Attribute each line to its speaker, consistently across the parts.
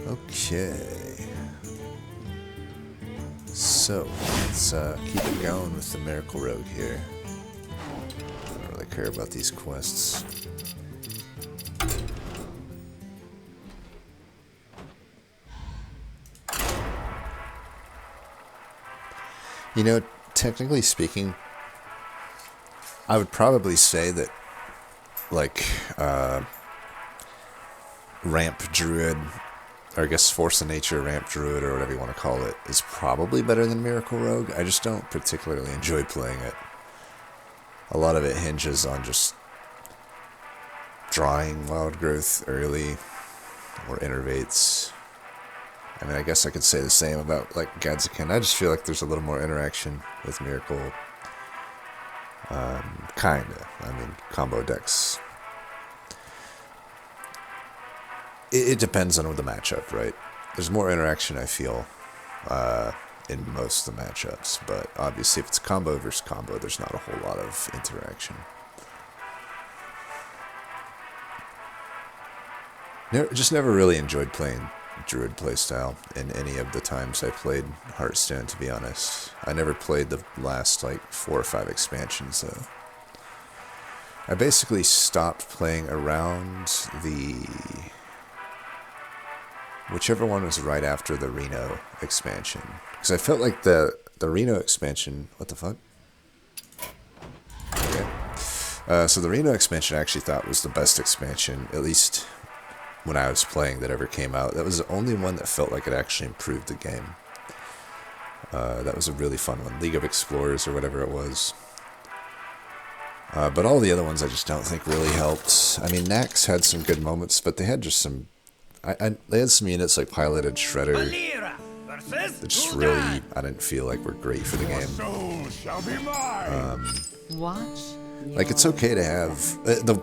Speaker 1: Okay. So, let's keep it going with the Miracle Rogue here. I don't really care about these quests. You know, technically speaking, I would probably say that, like, Ramp Druid, or I guess Force of Nature Ramp Druid, or whatever you want to call it, is probably better than Miracle Rogue. I just don't particularly enjoy playing it. A lot of it hinges on just drawing wild growth early, or innervates. I mean, I guess I could say the same about, like, Gadzakin. I just feel like there's a little more interaction with Miracle. Kinda. I mean, combo decks. It depends on the matchup, right? There's more interaction, I feel, in most of the matchups. But obviously, if it's combo versus combo, there's not a whole lot of interaction. Just never really enjoyed playing Druid playstyle in any of the times I played Hearthstone, to be honest. I never played the last, like, 4 or 5 expansions, though. I basically stopped playing around whichever one was right after the Reno expansion. Because I felt like the Reno expansion... What the fuck? Okay. So the Reno expansion I actually thought was the best expansion, at least when I was playing, that ever came out. That was the only one that felt like it actually improved the game. That was a really fun one. League of Explorers or whatever it was. But all the other ones I just don't think really helped. I mean, Nax had some good moments, but they had just some... they had some units like Piloted Shredder that just really, I didn't feel like were great for the game. Like, it's okay to have...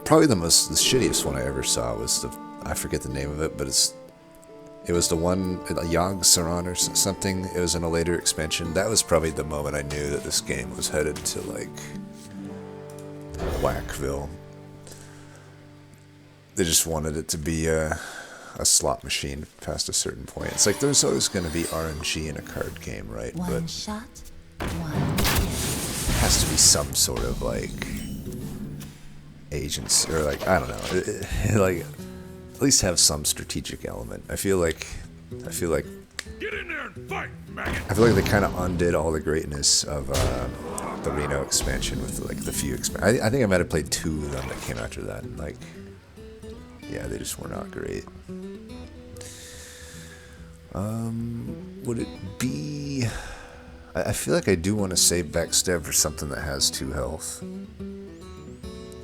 Speaker 1: probably the shittiest one I ever saw was I forget the name of it, but it was the one, Yogg Saron or something. It was in a later expansion. That was probably the moment I knew that this game was headed to, like, Whackville. They just wanted it to be a slot machine past a certain point. It's like there's always going to be RNG in a card game, right?
Speaker 2: One
Speaker 1: but
Speaker 2: shot, one kill.
Speaker 1: It has to be some sort of, like, agents, or, like, I don't know, like, at least have some strategic element. I feel like
Speaker 3: Get in there and fight, maggot.
Speaker 1: I feel like they kind of undid all the greatness of the Reno expansion with, like, the few I think I might have played 2 of them that came after that, and, like, yeah, they just were not great. Would it be... I feel like I do want to save Backstab for something that has 2 health.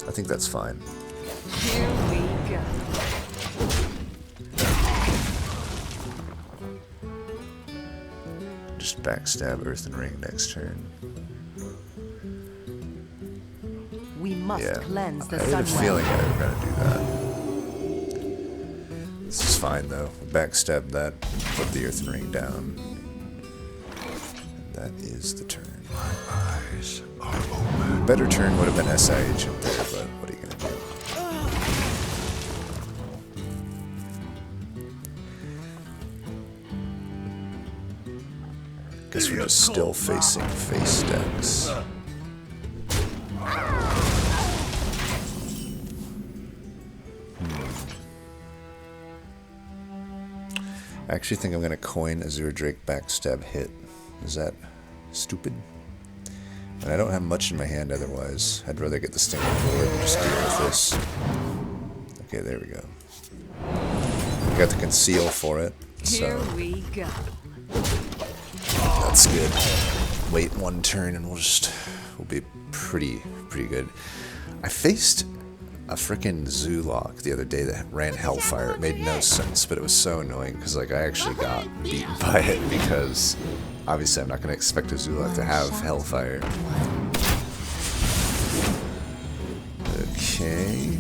Speaker 1: I think that's fine.
Speaker 2: Here we go.
Speaker 1: Just Backstab Earthen Ring next turn.
Speaker 2: We must
Speaker 1: Yeah,
Speaker 2: cleanse the
Speaker 1: I had a
Speaker 2: sunlight.
Speaker 1: feeling I was going to do that. This is fine, though. Backstab that, put the Earthen Ring down. And that is the turn.
Speaker 3: My eyes are open.
Speaker 1: Better turn would have been SI Agent there, but what are you going to do? Guess we're just still facing face decks. I actually think I'm going to coin Azure Drake Backstab hit. Is that stupid? And I don't have much in my hand otherwise. I'd rather get the Sting on board and just deal with this. Okay, there we go. We got the Conceal for it,
Speaker 2: Here
Speaker 1: so
Speaker 2: we go.
Speaker 1: that's good. Wait 1 turn and we'll be pretty good. I faced a frickin' Zoolock the other day that ran Hellfire. It made no sense, but it was so annoying because, like, I actually got beaten by it because obviously I'm not going to expect a Zoolock to have Hellfire. Okay.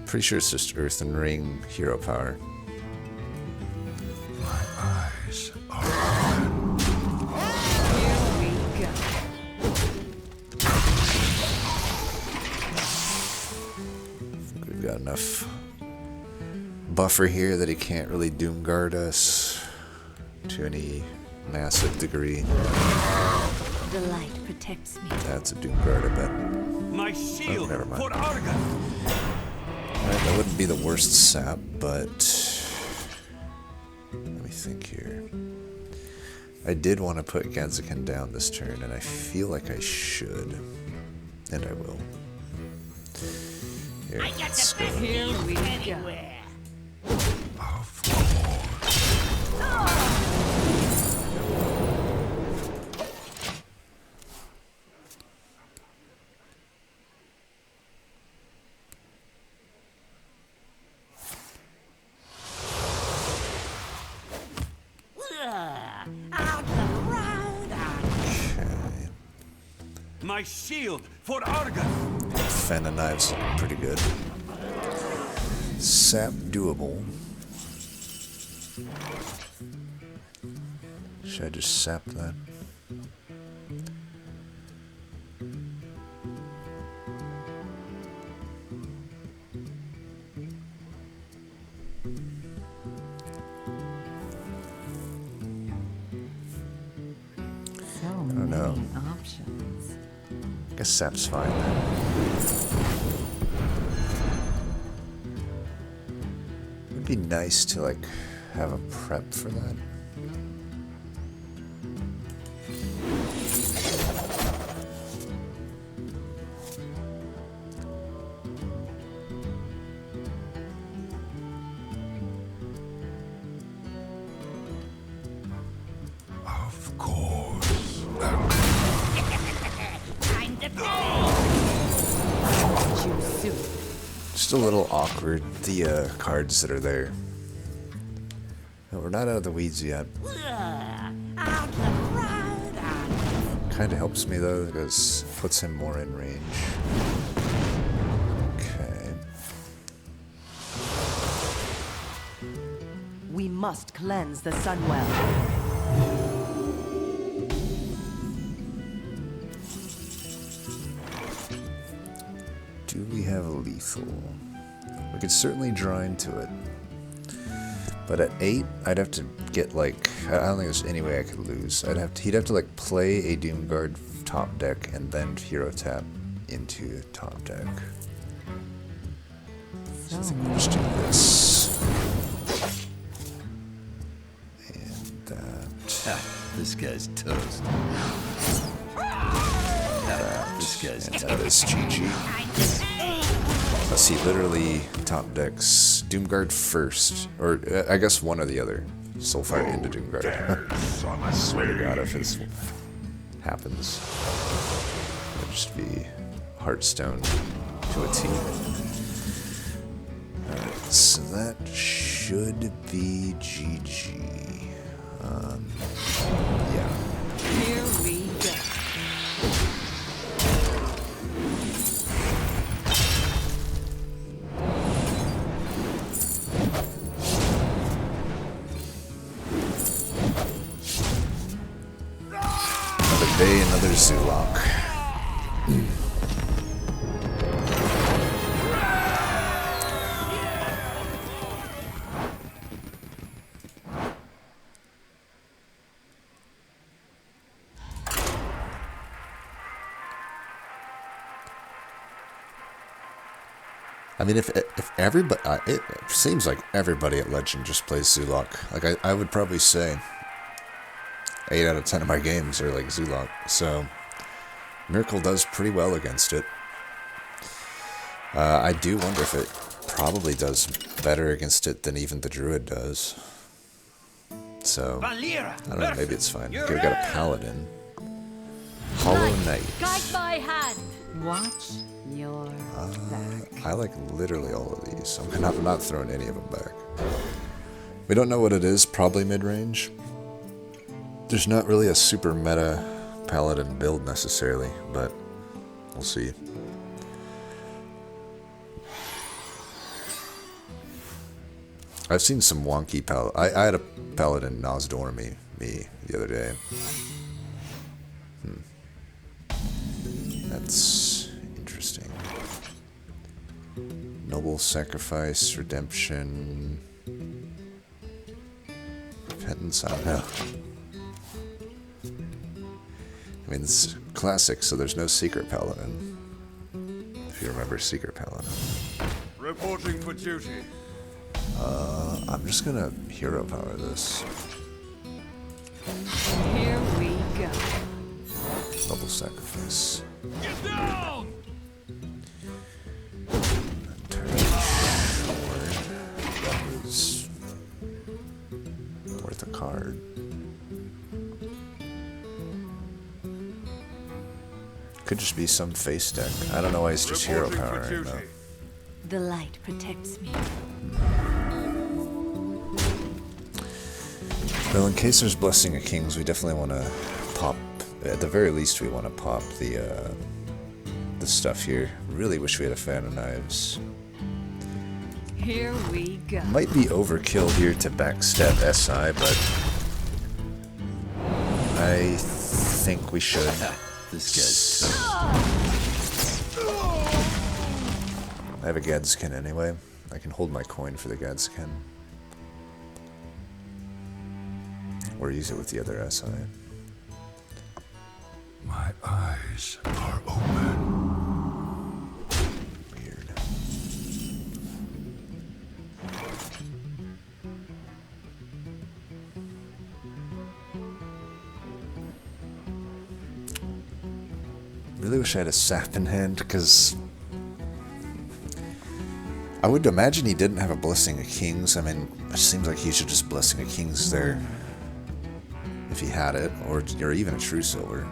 Speaker 1: Pretty sure it's just Earthen Ring hero power.
Speaker 3: My eyes are open.
Speaker 2: Here
Speaker 1: buffer here that he can't really Doomguard us to any massive degree.
Speaker 2: The light protects me.
Speaker 1: That's a Doomguard, I bet.
Speaker 3: My shield
Speaker 1: never mind.
Speaker 3: for Argon.
Speaker 1: Alright, that wouldn't be the worst sap, but let me think here. I did want to put Ganzakin down this turn, and I feel like I should. And I will. Here, let's go.
Speaker 2: Here we go.
Speaker 3: Of course.
Speaker 1: Okay.
Speaker 3: My shield for Argon.
Speaker 1: Fenna knives looking pretty good. Sap doable. Should I just sap that?
Speaker 2: So
Speaker 1: don't know.
Speaker 2: many options.
Speaker 1: I guess sap's fine then. It'd be nice to like have a prep for that.
Speaker 3: Of course.
Speaker 2: Too soon.
Speaker 1: Just a little awkward, the cards that are there. No, we're not out of the weeds yet. Kind of helps me though, because it puts him more in range. Okay.
Speaker 2: We must cleanse the Sunwell.
Speaker 1: Do we have a lethal? We could certainly draw into it. But at 8, I'd have to get like, I don't think there's any way I could lose. He'd have to like play a Doomguard top deck and then hero tap into top deck. So I think we'll just do this. And that.
Speaker 4: This guy's toast. This guy's
Speaker 1: And that is GG. Let's see, literally top decks. Doomguard first. Or I guess one or the other. Soulfire into Doomguard. I swear to God if this happens. It'll just be Hearthstone to a T. Alright, so that should be GG. Yeah.
Speaker 2: Here we go.
Speaker 1: Another day, another Zoolock. I mean, if everybody, it seems like everybody at Legend just plays Zoolock. Like, I would probably say 8 out of 10 of my games are like Zoolock. So, Miracle does pretty well against it. I do wonder if it probably does better against it than even the Druid does. So, I don't know, maybe it's fine. Okay, we got a Paladin. Hollow Knight.
Speaker 2: Guide my hand. Watch your back.
Speaker 1: I like literally all of these. I'm not throwing any of them back. We don't know what it is, probably mid-range. There's not really a super meta Paladin build necessarily, but we'll see. I've seen some wonky Paladin. I had a Paladin Nosdorm me the other day. That's interesting. Noble Soul Sacrifice, Redemption, Repentance. I don't know. I mean, it's classic, so there's no Secret Paladin. If you remember Secret Paladin.
Speaker 3: Reporting for duty.
Speaker 1: I'm just gonna hero power this.
Speaker 2: Here we go.
Speaker 1: Double sacrifice.
Speaker 3: Get down!
Speaker 1: Turn forward. That was worth a card. Could just be some face deck. I don't know why he's just hero
Speaker 3: Reporting for
Speaker 1: powering
Speaker 3: duty.
Speaker 1: though.
Speaker 2: The light protects me.
Speaker 1: Well, in case there's Blessing of Kings, we definitely want to pop. At the very least, we want to pop the stuff here. Really wish we had a Fan of Knives.
Speaker 2: Here we go.
Speaker 1: Might be overkill here to backstep SI, but I think we should.
Speaker 4: This guy's toast.
Speaker 1: I have a Gadskin anyway. I can hold my coin for the Gadskin. Or use it with the other SI.
Speaker 3: My eyes are open.
Speaker 1: Weird. Really wish I had a sap in hand, because I would imagine he didn't have a Blessing of Kings. I mean, it seems like he should just Blessing of Kings there if he had it, or even a True Silver.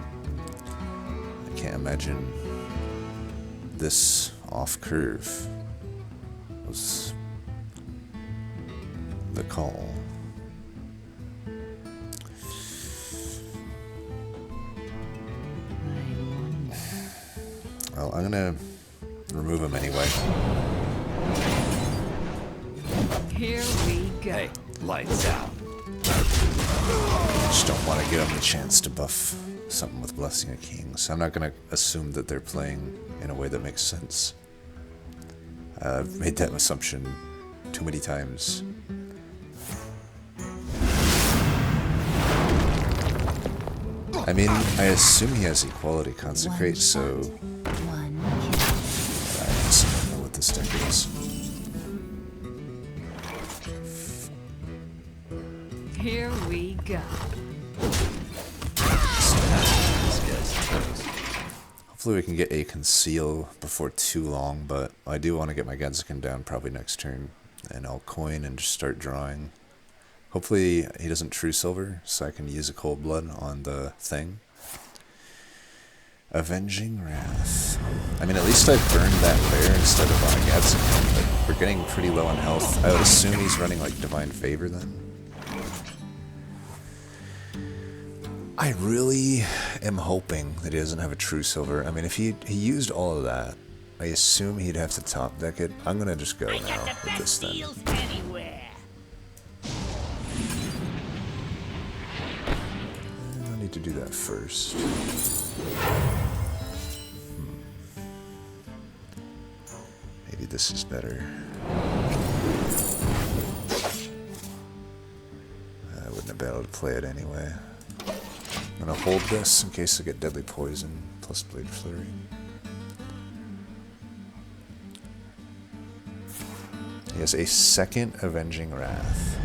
Speaker 1: I can't imagine this off curve was the call. Well, I'm gonna remove him anyway.
Speaker 2: Here we go.
Speaker 4: Hey, lights out.
Speaker 1: Just don't want to give him the chance to buff something with Blessing of Kings. I'm not gonna assume that they're playing in a way that makes sense. I've made that assumption too many times. I mean, I assume he has Equality Consecrate, so
Speaker 2: One
Speaker 1: I just don't know what this deck is.
Speaker 2: kill. Here we go.
Speaker 4: This guy's toast.
Speaker 1: Hopefully we can get a Conceal before too long, but I do want to get my Gadskin down probably next turn, and I'll coin and just start drawing. Hopefully he doesn't True Silver, so I can use a Cold Blood on the thing. Avenging Wrath. I mean, at least I burned that bear instead of on a Gadskin, but we're getting pretty low on health. I would assume he's running like Divine Favor then. I really am hoping that he doesn't have a True Silver. I mean, if he used all of that, I assume he'd have to top deck it. I'm gonna just go now with this then. I need to do that first. Maybe this is better. I wouldn't have been able to play it anyway. I'm gonna hold this in case I get Deadly Poison plus Blade Flurry. He has a second Avenging Wrath.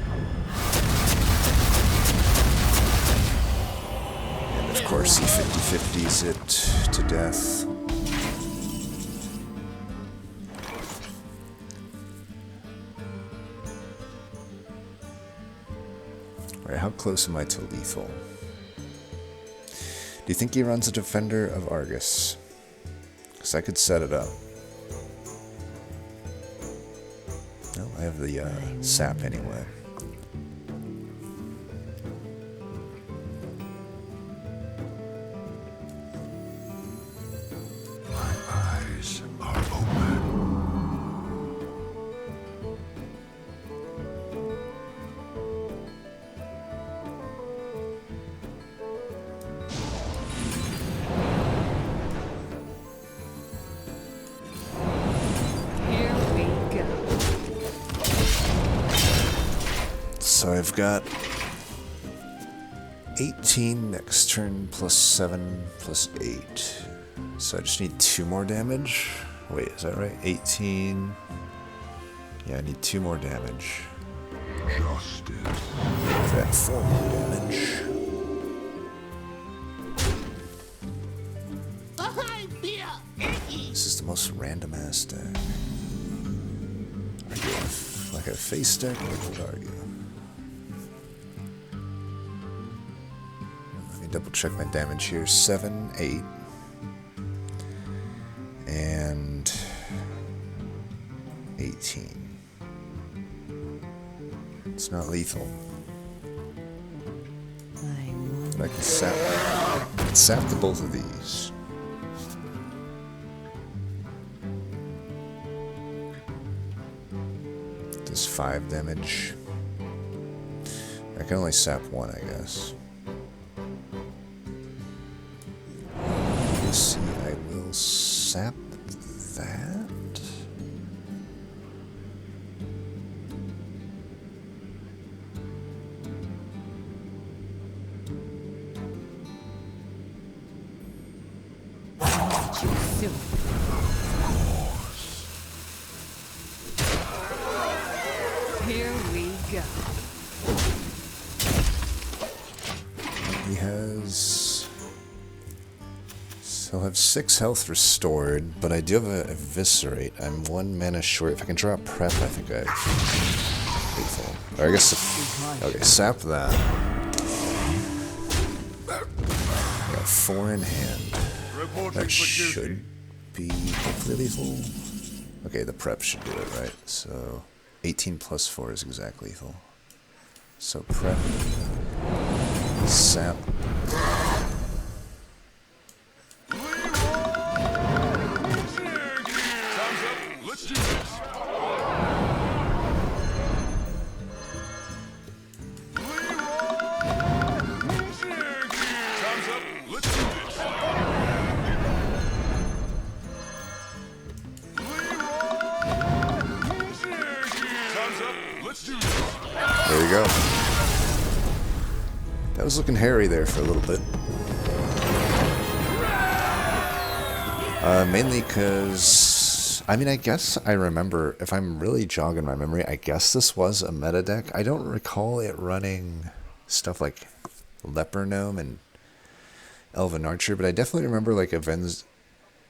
Speaker 1: And of course he 50-50s it to death. Alright, how close am I to lethal? Do you think he runs a Defender of Argus? Because I could set it up. No, I have the sap anyway.
Speaker 3: My eyes are open.
Speaker 2: Here we go.
Speaker 1: I've got 18 next turn, plus 7, plus 8. So I just need 2 more damage. Wait, is that right? 18. Yeah, I need 2 more damage.
Speaker 3: Justice.
Speaker 1: That 4 more damage. This is the most random ass deck. Are you like a face deck, or what are you? Let me double check my damage here. 7, 8. And 18. It's not lethal. But I can sap to both of these. Does 5 damage. I can only sap 1, I guess. Let's see, I will sap that.
Speaker 2: Here we go.
Speaker 1: He has... So I'll have 6 health restored, but I do have a Eviscerate. I'm 1 mana short. If I can draw a prep, I think I... Lethal. Or I guess... Okay, sap that. I got 4 in hand. That should be hopefully lethal. Okay, the prep should do it, right? So 18 plus 4 is exact lethal. So prep, sap.
Speaker 3: Let's do this.
Speaker 1: There you go. That was looking hairy there for a little bit. Mainly because, I mean, I guess I remember, if I'm really jogging my memory, I guess this was a meta deck. I don't recall it running stuff like Leper Gnome and Elven Archer, but I definitely remember like events.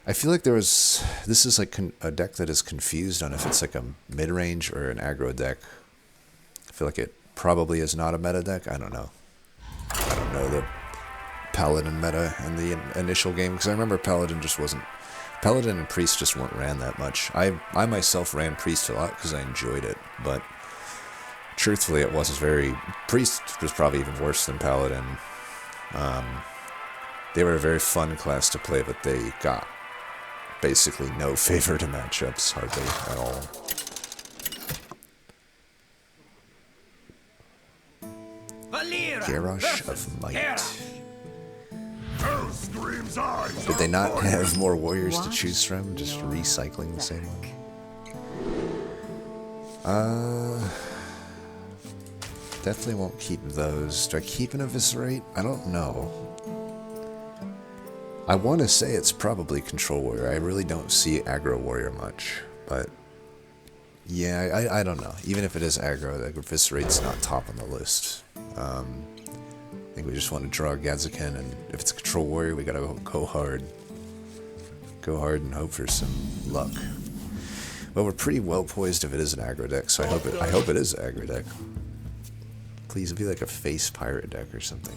Speaker 1: I feel like there was, this is like a deck that is confused on if it's like a mid-range or an aggro deck. I feel like it probably is not a meta deck. I don't know. I don't know the Paladin meta in the initial game, because I remember Paladin just wasn't... Paladin and Priest just weren't ran that much. I myself ran Priest a lot because I enjoyed it, but truthfully it wasn't very... Priest was probably even worse than Paladin. They were a very fun class to play, but they got basically no favor to matchups, hardly at all. Garrosh of Might. Did they not have more warriors to choose from? Just recycling the same one? Definitely won't keep those. Do I keep an Eviscerate? I don't know. I want to say it's probably Control Warrior. I really don't see Aggro Warrior much, but yeah, I don't know. Even if it is aggro, the Eviscerate's not top on the list. I think we just want to draw Gazakin, and if it's a Control Warrior, we gotta go hard. Go hard and hope for some luck. Well, we're pretty well poised if it is an aggro deck, so I hope it is an aggro deck. Please be like a face pirate deck or something.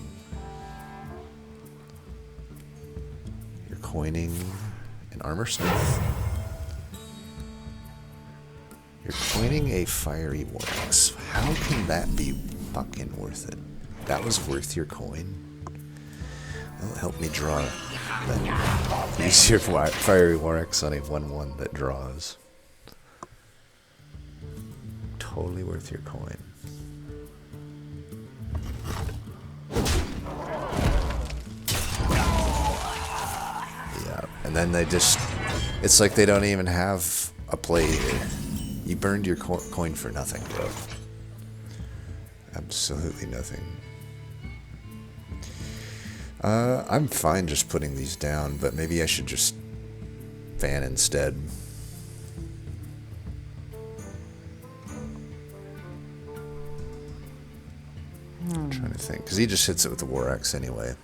Speaker 1: You're coining an Armor Smith. You're coining a Fiery Warx. How can that be fucking worth it? That was worth your coin? That'll help me draw that. Use your Fiery Warx on a 1/1 that draws. Totally worth your coin. Yeah, and then they just... It's like they don't even have a play here. You burned your coin for nothing, bro. Absolutely nothing. I'm fine just putting these down, but maybe I should just fan instead. I'm trying to think, because he just hits it with the War Axe anyway.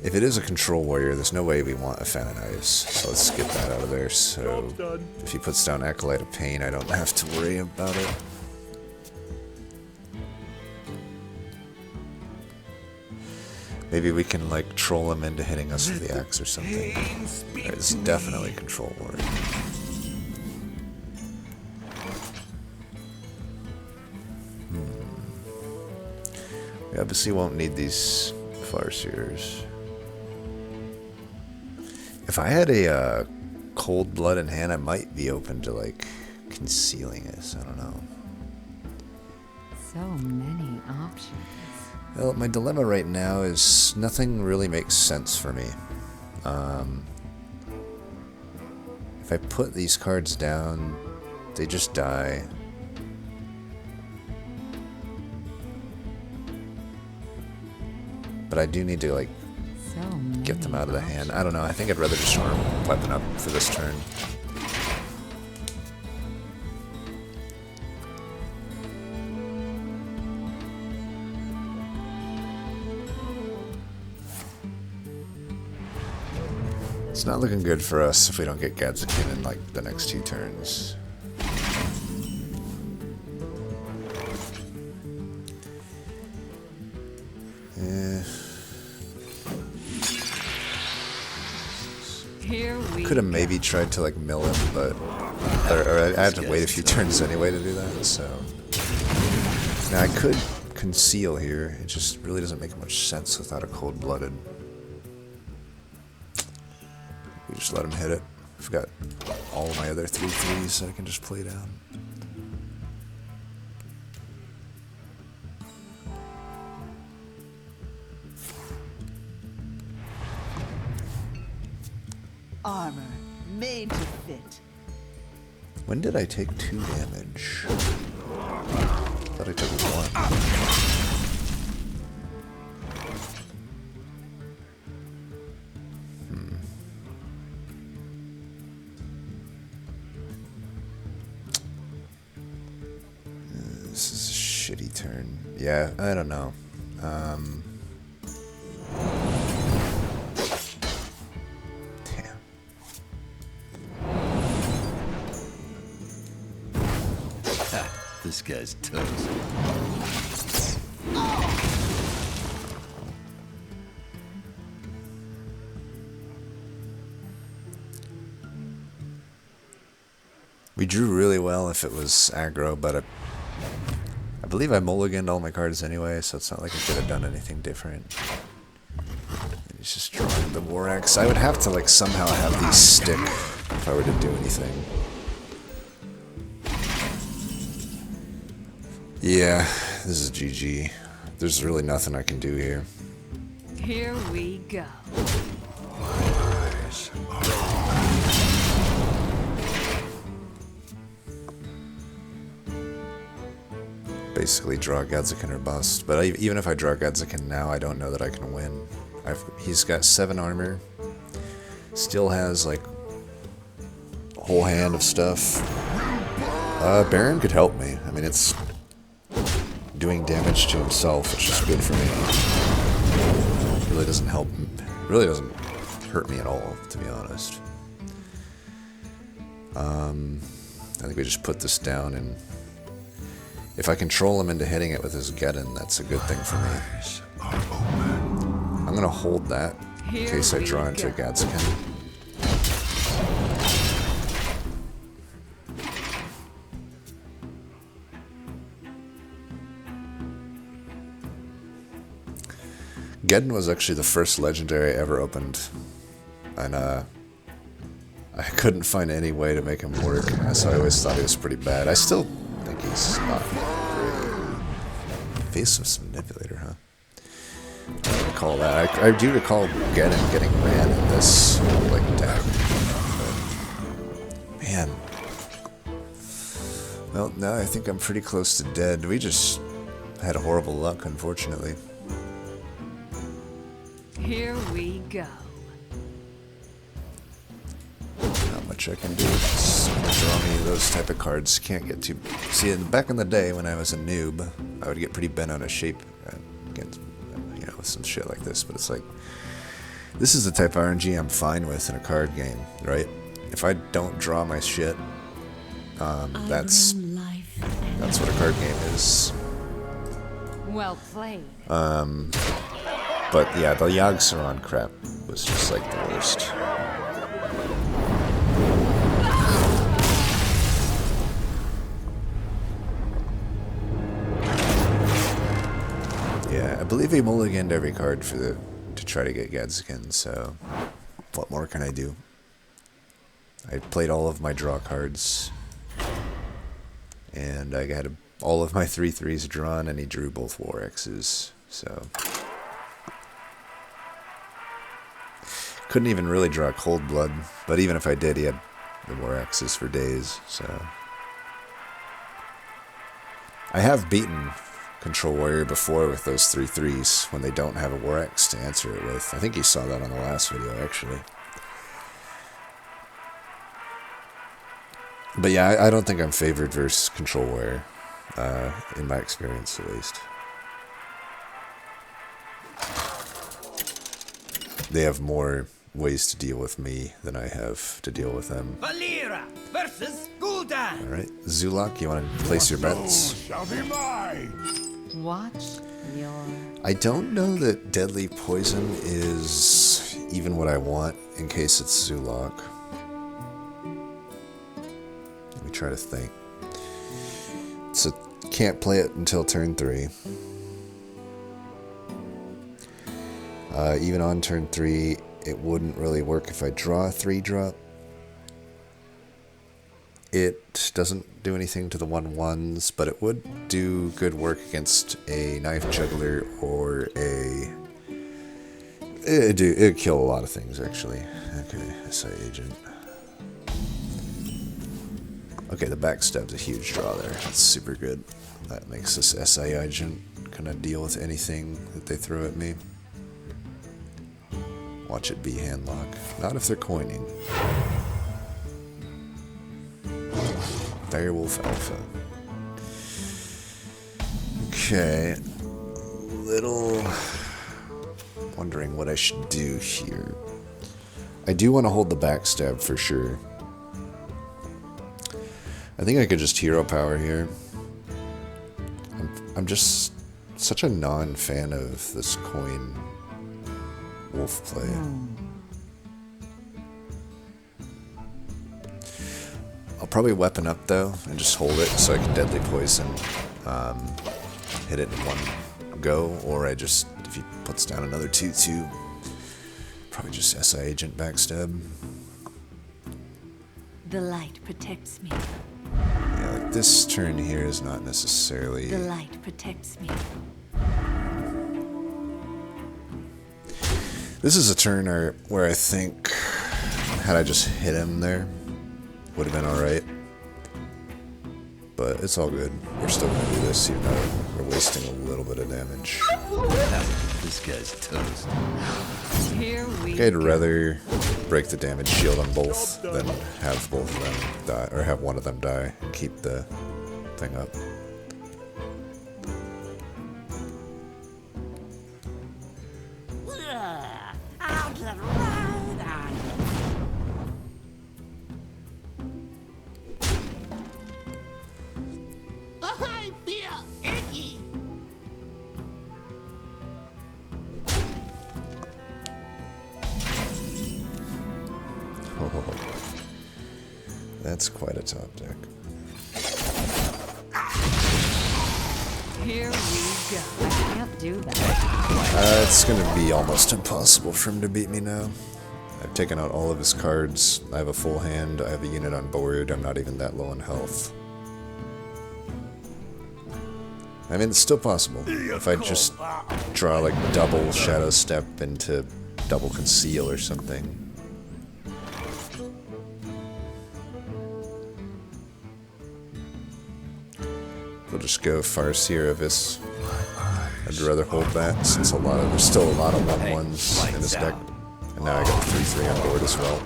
Speaker 1: If it is a control warrior, there's no way we want a Fan of Knives, so let's get that out of there. So if he puts down Acolyte of Pain, I don't have to worry about it. Maybe we can like troll him into hitting us with the axe or something. Alright, this is definitely control warrior. We obviously won't need these Farseers. If I had a cold blood in hand, I might be open to like concealing this. I don't know.
Speaker 2: So many options.
Speaker 1: Well, my dilemma right now is nothing really makes sense for me. If I put these cards down, they just die. But I do need to like get them out of the hand. I don't know. I think I'd rather just arm weapon up for this turn. It's not looking good for us if we don't get Gadzakin in like the next 2 turns. Could have maybe tried to like mill him, but or I had to wait a few turns anyway to do that. So now I could conceal here. It just really doesn't make much sense without a cold-blooded. We just let him hit it. I've got all of my other 3/3s that I can just play down.
Speaker 5: Armor made to fit.
Speaker 1: When did I take 2 damage? I thought I took 1. This is a shitty turn. Yeah, I don't know.
Speaker 4: This guy's toast.
Speaker 1: We drew really well if it was aggro, but I believe I mulliganed all my cards anyway, so it's not like I could have done anything different. He's just drawing the War Axe. I would have to like somehow have these stick if I were to do anything. Yeah, this is GG. There's really nothing I can do here.
Speaker 2: Here we go.
Speaker 1: Basically draw Gadzakin or bust. But even if I draw Gadzakin now, I don't know that I can win. He's got 7 armor. Still has like a whole hand of stuff. Baron could help me. I mean, it's doing damage to himself, which is good for me. Really doesn't help. Really doesn't hurt me at all, to be honest. I think we just put this down, and if I control him into hitting it with his Geddon, that's a good thing for me. I'm gonna hold that in case I draw into a Gadzakin. Geddon was actually the first legendary I ever opened, and I couldn't find any way to make him work, so I always thought he was pretty bad. I still think he's not great. Faceless Manipulator, huh? I don't recall that. I do recall Geddon getting ran in this like deck. But, man. Well, no, I think I'm pretty close to dead. We just had horrible luck, unfortunately.
Speaker 2: Here we go.
Speaker 1: Not much I can do. Just draw me those type of cards. Can't get too... See, back in the day when I was a noob, I would get pretty bent out of shape against, you know, with some shit like this. But it's like, this is the type of RNG I'm fine with in a card game, right? If I don't draw my shit, that's what a card game is.
Speaker 2: Well played.
Speaker 1: But yeah, the Yogg-Saron crap was just like the worst. Yeah, I believe he mulliganed every card to try to get Gadskin, so what more can I do? I played all of my draw cards, and I got all of my 3/3s drawn, and he drew both War X's, so... Couldn't even really draw Cold Blood, but even if I did, he had the War X's for days, so... I have beaten Control Warrior before with those 3/3s when they don't have a War X to answer it with. I think you saw that on the last video, actually. But yeah, I don't think I'm favored versus Control Warrior, in my experience at least. They have more ways to deal with me than I have to deal with them.
Speaker 6: Valera versus Gul'dan.
Speaker 1: Alright, Zulak, you want to place your bets?
Speaker 3: Shall be mine.
Speaker 2: Watch your...
Speaker 1: I don't know that Deadly Poison is even what I want in case it's Zulak. Let me try to think. So, can't play it until turn 3. Even on turn 3, it wouldn't really work if I draw a 3-drop. It doesn't do anything to the 1/1s, but it would do good work against a Knife Juggler or a... It'd kill a lot of things, actually. Okay, SI Agent. Okay, the backstab's a huge draw there. That's super good. That makes this SI Agent kind of deal with anything that they throw at me. Watch it be handlock. Not if they're coining. Direwolf Alpha. Okay. Little wondering what I should do here. I do want to hold the backstab for sure. I think I could just hero power here. I'm just such a non-fan of this coin wolf play. I'll probably weapon up though and just hold it so I can deadly poison, hit it in one go, or I just, if he puts down another 2/2, probably just SI Agent backstab.
Speaker 2: The light protects me.
Speaker 1: Yeah, like this turn here is not necessarily...
Speaker 2: The light protects me.
Speaker 1: This is a turn where I think, had I just hit him there, would have been alright. But it's all good. We're still going to do this, even though we're wasting a little bit of damage.
Speaker 4: This guy's toast.
Speaker 2: Here we
Speaker 1: Okay, I'd
Speaker 2: go.
Speaker 1: rather break the damage shield on both than have both of them die, or have one of them die and keep the thing up.
Speaker 6: I feel icky.
Speaker 1: Oh, that's quite a top deck.
Speaker 2: Here we go. I can't do that.
Speaker 1: It's gonna be almost impossible for him to beat me now. I've taken out all of his cards. I have a full hand. I have a unit on board. I'm not even that low in health. I mean, it's still possible. If I just draw like double Shadow Step into double Conceal or something. we'll just go Farseer Abyss. I'd rather hold that since there's still a lot of 1/1s in this deck. And now I got the 3/3 on board as well.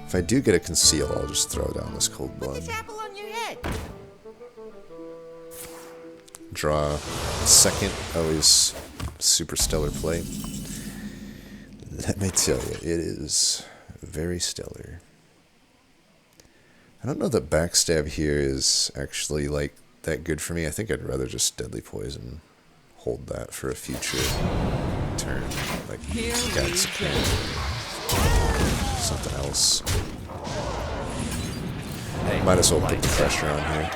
Speaker 1: If I do get a conceal, I'll just throw down this Cold Blood.
Speaker 6: Apple on your head.
Speaker 1: Draw second, always super stellar play. Let me tell you, it is very stellar. I don't know that backstab here is actually like that good for me. I think I'd rather just Deadly Poison, hold that for a future turn, like God's something else. Might as well put the pressure on here.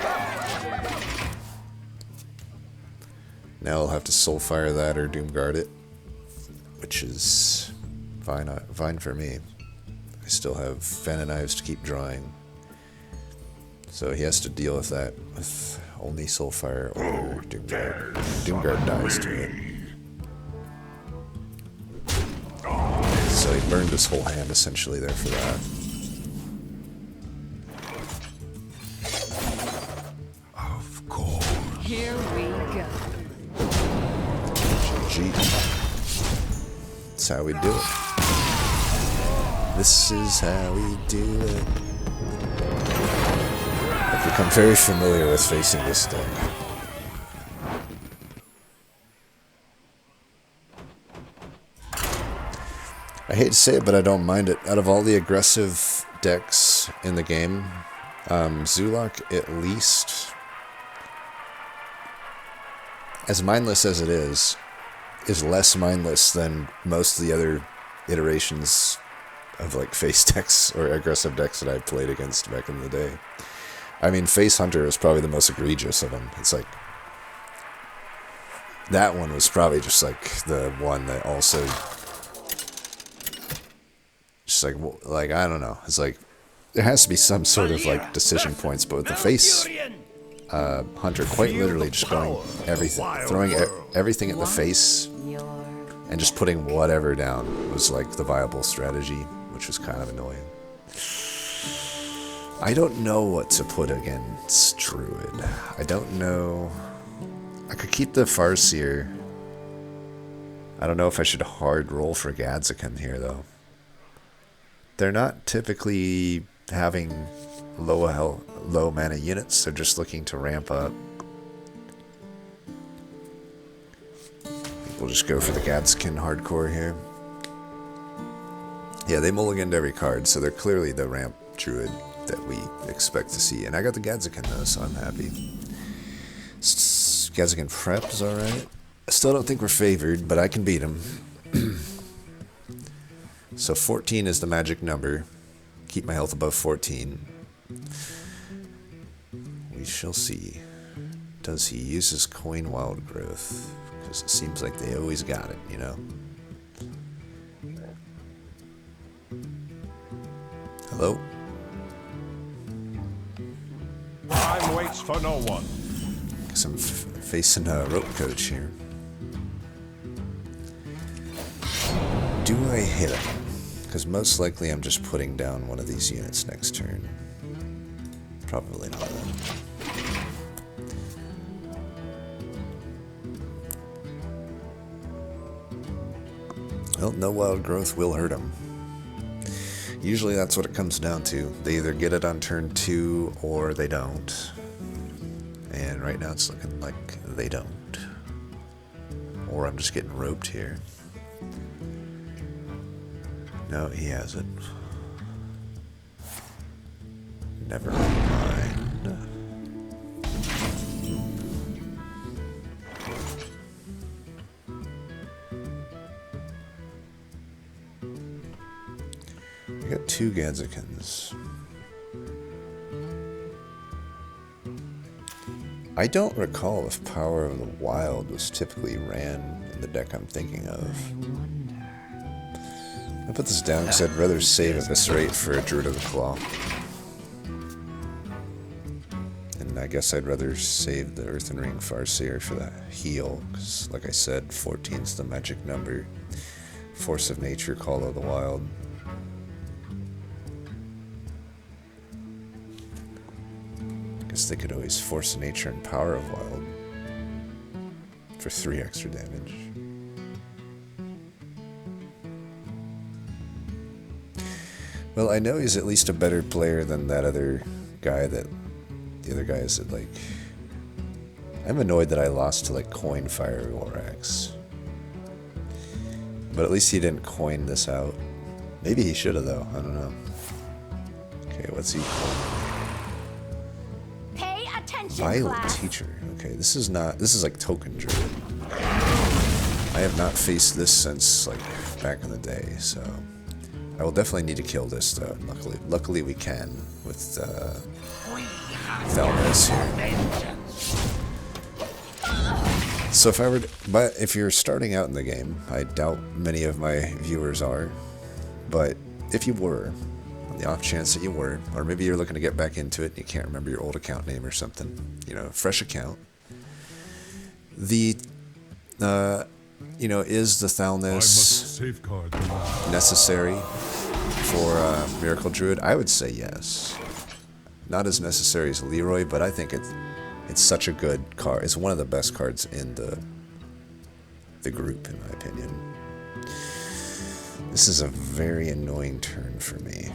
Speaker 1: Now I'll have to Soulfire that or Doomguard it, which is fine for me. I still have Venom Knives to keep drawing. So he has to deal with that with only Soulfire or Doomguard. Doomguard dies to it. So he burned his whole hand essentially there for that.
Speaker 3: Of course.
Speaker 2: Here we go.
Speaker 1: GG. That's how we do it. This is how we do it. I've become very familiar with facing this deck. I hate to say it, but I don't mind it. Out of all the aggressive decks in the game, Zulok, at least, as mindless as it is less mindless than most of the other iterations of like face decks or aggressive decks that I've played against back in the day. I mean, Face Hunter was probably the most egregious of them. It's like, that one was probably just like the one that also, just like I don't know. It's like, there has to be some sort of like decision points, but with the Face Hunter quite literally just going everything, throwing everything at the face and just putting whatever down was like the viable strategy, which was kind of annoying. I don't know what to put against Druid. I don't know. I could keep the Farseer. I don't know if I should hard roll for Gadzakan here though. They're not typically having low mana units. They're just looking to ramp up. We'll just go for the Gadskin hardcore here. Yeah, they mulliganed every card, so they're clearly the ramp druid that we expect to see. And I got the Gadskin though, so I'm happy. Gadskin prep is alright. I still don't think we're favored, but I can beat him. So 14 is the magic number. Keep my health above 14. We shall see. Does he use his coin wild growth? Because it seems like they always got it, you know? Hello?
Speaker 3: Time waits for no one.
Speaker 1: Guess I'm facing a rope coach here. Do I hit him? Because most likely I'm just putting down one of these units next turn. Probably not. Well, no wild growth will hurt him. Usually that's what it comes down to. They either get it on turn 2 or they don't. And right now it's looking like they don't. Or I'm just getting roped here. No, he hasn't. Never mind. I got 2 Gadzikins. I don't recall if Power of the Wild was typically ran in the deck I'm thinking of. I put this down because I'd rather save Eviscerate for a Druid of the Claw. And I guess I'd rather save the Earthen Ring Farseer for the heal, because like I said, 14's the magic number Force of Nature, Call of the Wild. Guess they could always Force of Nature and Power of Wild for 3 extra damage. Well, I know he's at least a better player than that other guy that... The other guy is at, like... I'm annoyed that I lost to, like, Coin Fire Lorax. But at least he didn't coin this out. Maybe he should have, though. I don't know. Okay, what's he coining?
Speaker 2: Pay attention,
Speaker 1: Violent
Speaker 2: class.
Speaker 1: Teacher. Okay, this is not... This is like Token Druid. I have not faced this since, like, back in the day, so... I will definitely need to kill this, though. Luckily we can with Thalnos here. So if I were, but if you're starting out in the game, I doubt many of my viewers are, but if you were, on the off chance that you were, or maybe you're looking to get back into it and you can't remember your old account name or something, you know, fresh account. The, you know, is the Thalnos necessary for Miracle Druid? I would say yes. Not as necessary as Leroy, but I think it's such a good card. It's one of the best cards in the group, in my opinion. This is a very annoying turn for me.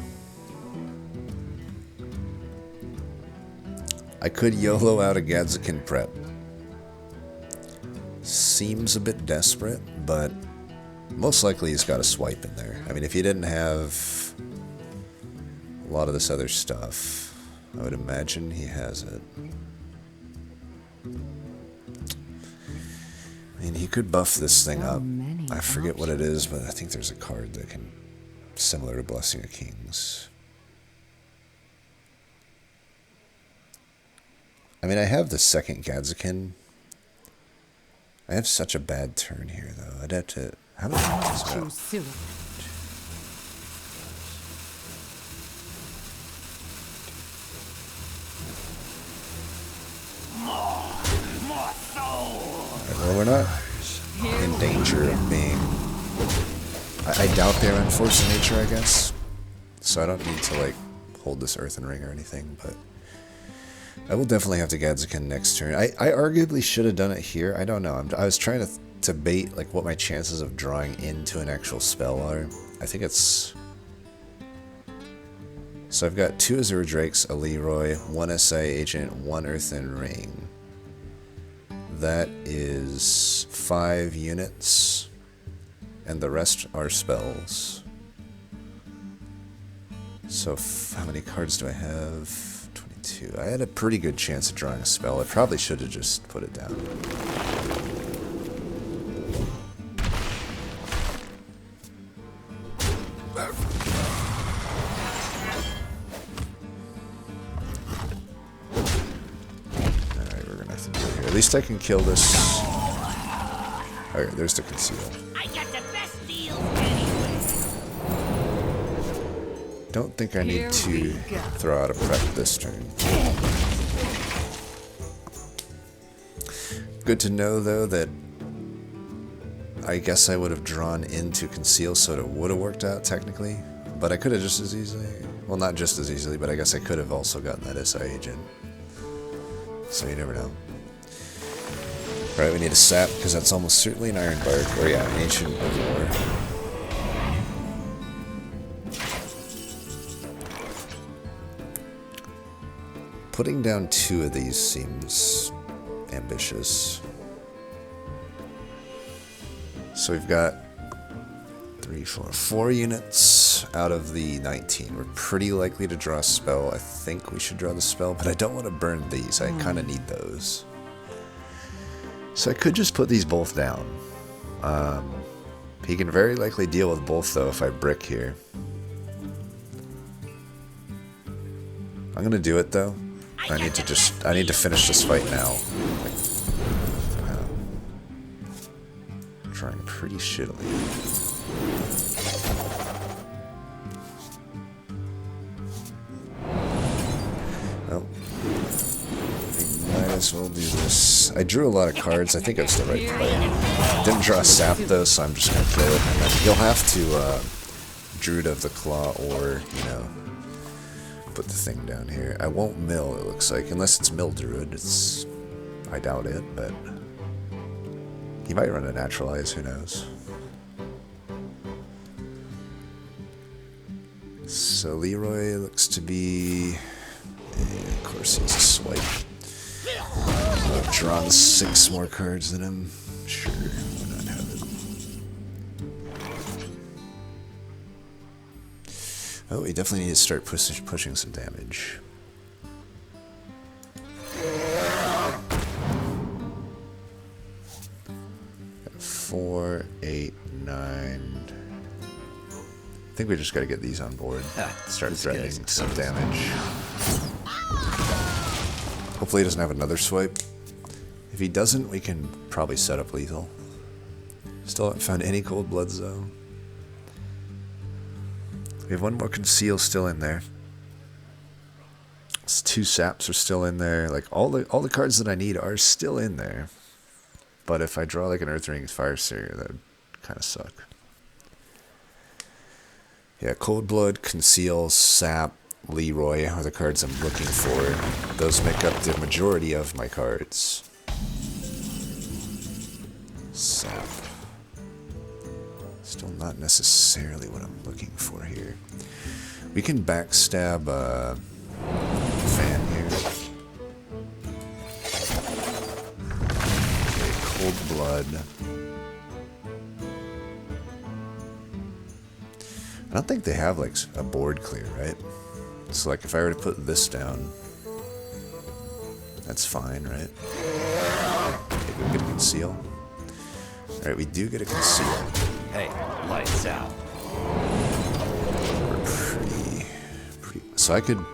Speaker 1: I could YOLO out a Gadzakin prep. Seems a bit desperate, but most likely he's got a swipe in there. I mean, if he didn't have a lot of this other stuff, I would imagine he has it. I mean, he could buff this thing up. I forget what it is, but I think there's a card that can, similar to Blessing of Kings. I mean, I have the second Gadzakin. I have such a bad turn here, though. I'd have to... How many times is
Speaker 2: Too soon.
Speaker 1: Well, we're not in danger of being... I doubt they're in Force of Nature, I guess. So I don't need to, like, hold this Earthen Ring or anything, but... I will definitely have to Gadzakin next turn. I arguably should have done it here. I don't know. I was trying to bait, like, what my chances of drawing into an actual spell are. I think it's... So I've got 2 Azure Drakes, a Leroy, 1 SA Agent, 1 Earthen Ring. That is 5 units, and the rest are spells. So how many cards do I have? 22. I had a pretty good chance of drawing a spell. I probably should have just put it down. Alright, we're gonna have to do it here. At least I can kill this. Okay, there's the conceal.
Speaker 6: I got the best deal anyway.
Speaker 1: Don't think I need to throw out a prep this turn. Good to know, though, that I guess I would have drawn into Conceal, so it would have worked out, technically. But I could have just as easily... Well, not just as easily, but I guess I could have also gotten that SI Agent. So you never know. Alright, we need a Sap, because that's almost certainly an Iron Bark. Or yeah, an Ancient of War. Putting down 2 of these seems ambitious. So we've got 4 units out of the 19. We're pretty likely to draw a spell. I think we should draw the spell, but I don't want to burn these. I kind of need those. So I could just put these both down. He can very likely deal with both, though, if I brick here. I'm gonna do it, though. I need to finish this fight now. I'm trying pretty shittily. Well, we might as well do this. I drew a lot of cards. I think I was the right play. Didn't draw a sap though, so I'm just gonna kill it. And then you'll have to Druid of the Claw, or you know, put the thing down here. I won't mill. It looks like, unless it's mill druid. I doubt it, but he might run a naturalize. Who knows? So Leroy looks to be. Of course, he's a swipe. I've drawn 6 more cards than him. Sure, why not have it? Oh, we definitely need to start pushing some damage. Got 4, 8, 9. I think we just got to get these on board. Start threatening some damage. Hopefully he doesn't have another swipe. If he doesn't, we can probably set up lethal. Still haven't found any cold blood zone. We have one more conceal still in there. 2 saps are still in there. Like all the cards that I need are still in there. But if I draw like an Earth Ring Fire Seer, that would kind of suck. Yeah, Cold Blood, Conceal, Sap, Leroy are the cards I'm looking for. Those make up the majority of my cards. Sap. Still not necessarily what I'm looking for here. We can backstab Fan here. Okay, Cold Blood. I don't think they have like a board clear, right? So like if I were to put this down, that's fine, right? Okay, we get a conceal. Alright, we do get a conceal.
Speaker 4: Hey, lights out.
Speaker 1: We're pretty. So I can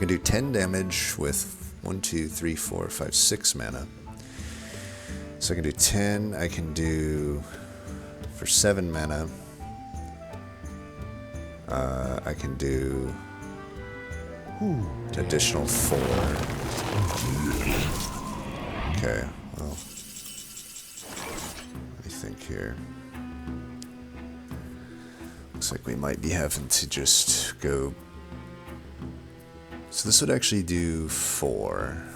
Speaker 1: do 10 damage with 1, 2, 3, 4, 5, 6 mana. So I can do 10. I can do for 7 mana. I can do additional 4. Okay, well, let me think here. Looks like we might be having to just go. So this would actually do 4.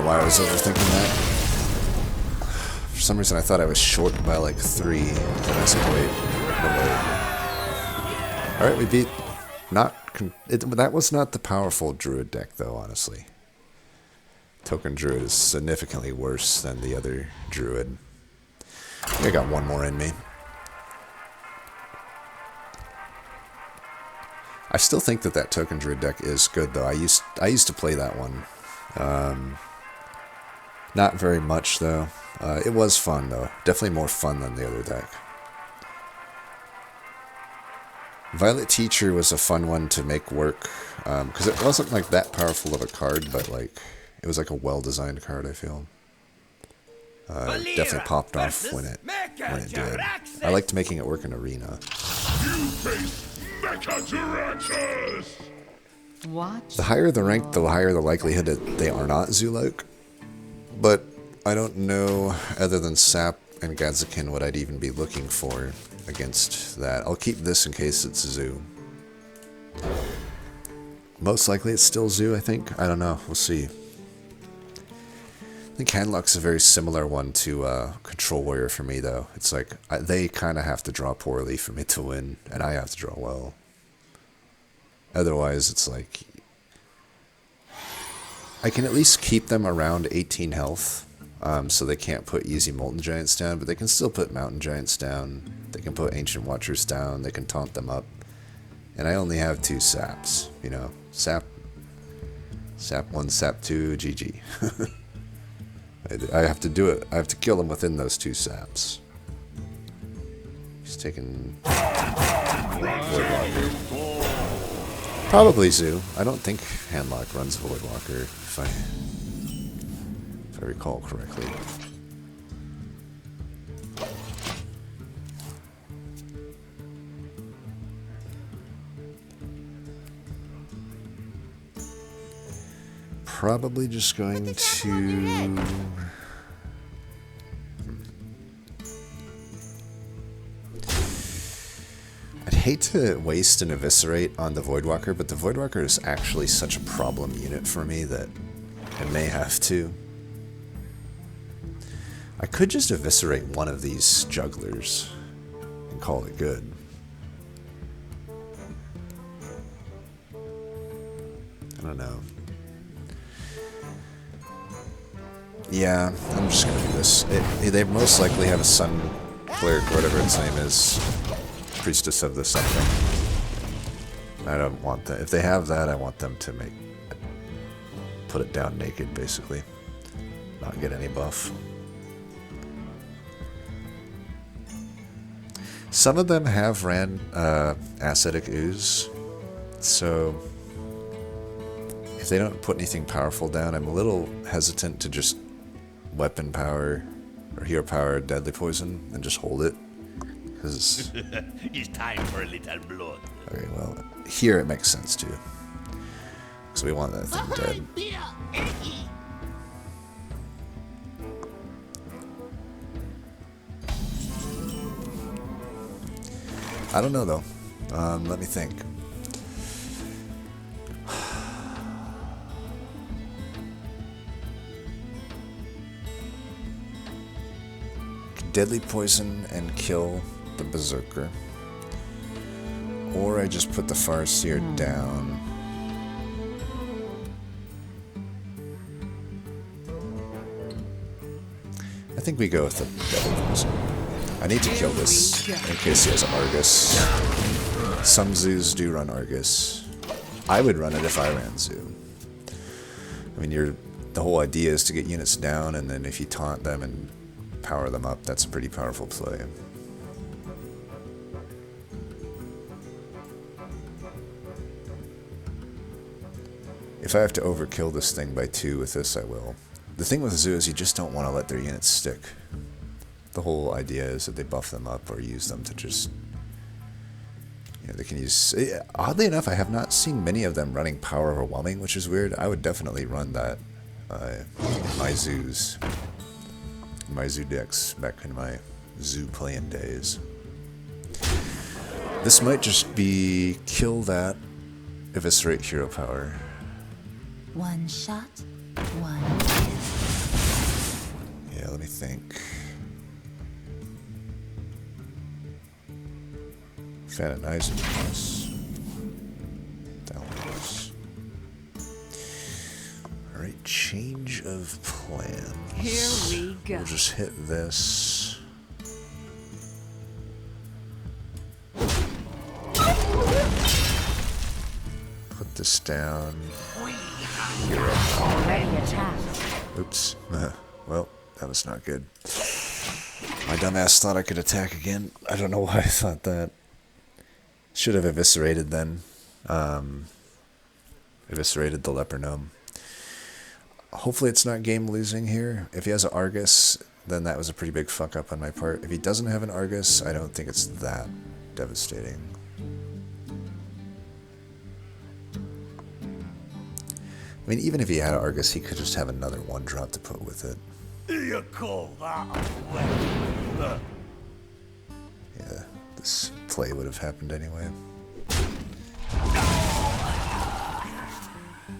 Speaker 1: I was overthinking that. For some reason I thought I was short by like 3. Then I said, wait. Alright, we beat... that was not the powerful Druid deck though, honestly. Token Druid is significantly worse than the other Druid. I got one more in me. I still think that Token Druid deck is good though. I used to play that one. Not very much though. It was fun though. Definitely more fun than the other deck. Violet Teacher was a fun one to make work, because it wasn't like that powerful of a card, but like it was like a well-designed card. I feel. Definitely popped off when it did. I liked making it work in Arena. The higher the rank, the higher the likelihood that they are not Zulok. But I don't know, other than Sap and Gadzakin, what I'd even be looking for against that. I'll keep this in case it's Zoo. Most likely it's still Zoo, I think. I don't know. We'll see. I think Handlock's a very similar one to Control Warrior for me, though. It's like, they kind of have to draw poorly for me to win, and I have to draw well. Otherwise, it's like... I can at least keep them around 18 health, so they can't put easy Molten Giants down, but they can still put Mountain Giants down, they can put Ancient Watchers down, they can taunt them up. And I only have 2 Saps, you know. Sap Sap 1, Sap 2, GG. I have to do it. I have to kill him within those 2 saps. He's taking Voidwalker. Probably Zoo. I don't think Handlock runs Voidwalker, if I recall correctly. Probably just going to... I'd hate to waste an Eviscerate on the Voidwalker, but the Voidwalker is actually such a problem unit for me that I may have to. I could just Eviscerate one of these Jugglers and call it good. I don't know. Yeah, I'm just gonna do this. They most likely have a Sun Cleric, whatever its name is. Priestess of the something. I don't want that. If they have that, I want them to put it down naked, basically. Not get any buff. Some of them have ran Ascetic Ooze, so if they don't put anything powerful down, I'm a little hesitant to just weapon power or hero power Deadly Poison and just hold it. Because
Speaker 4: It's time for a little blood.
Speaker 1: okay, well, here it makes sense too. Because we want that thing dead. I don't know though. Let me think. Deadly Poison and kill the Berserker. Or I just put the Farseer down. I think we go with the Deadly Poison. I need to kill this in case he has Argus. Some zoos do run Argus. I would run it if I ran zoo. I mean, the whole idea is to get units down, and then if you taunt them and power them up, that's a pretty powerful play. If I have to overkill this thing by 2 with this, I will. The thing with zoo is you just don't want to let their units stick. The whole idea is that they buff them up or use them to just... they can use... Oddly enough, I have not seen many of them running Power Overwhelming, which is weird. I would definitely run that in my zoos. In my zoo decks back in my zoo playing days. This might just be kill that, eviscerate hero power.
Speaker 2: One shot, one kill.
Speaker 1: Yeah, let me think. Fanatize this. Downwards. Alright, change of plans.
Speaker 2: Here we go.
Speaker 1: We'll just hit this. Put this down.
Speaker 2: Already attacked.
Speaker 1: Oops. Well, that was not good. My dumbass thought I could attack again. I don't know why I thought that. Should have eviscerated then. Eviscerated the leper gnome. Hopefully it's not game losing here. If he has an Argus, then that was a pretty big fuck up on my part. If he doesn't have an Argus, I don't think it's that devastating. I mean, even if he had an Argus, he could just have another 1-drop to put with it.
Speaker 4: You call that a
Speaker 1: Yeah, this play would have happened anyway.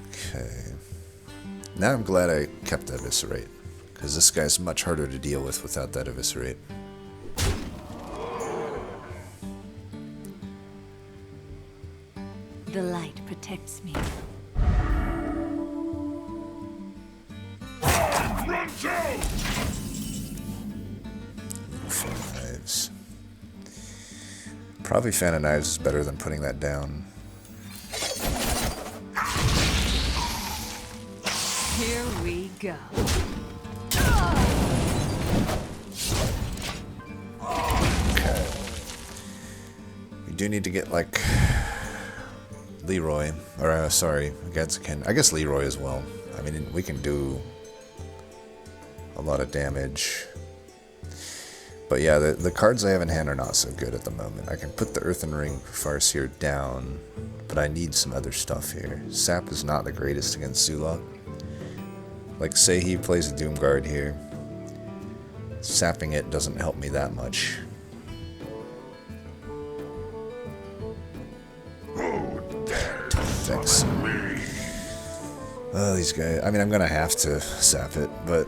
Speaker 1: Okay. Now I'm glad I kept that Eviscerate, because this guy's much harder to deal with without that Eviscerate.
Speaker 2: The light protects me.
Speaker 1: Fan of Knives. Probably Fan of Knives is better than putting that down.
Speaker 2: we go.
Speaker 1: Okay. We do need to get, like, Leroy. Or, sorry, Gedzekin. I guess Leroy as well. I mean, we can do a lot of damage. But yeah, the cards I have in hand are not so good at the moment. I can put the Earthen Ring Farseer down, but I need some other stuff here. Sap is not the greatest against Zulok. Like, say he plays a Doomguard here. Sapping it doesn't help me that much. Thanks. Oh, these guys. I mean, I'm gonna have to sap it, but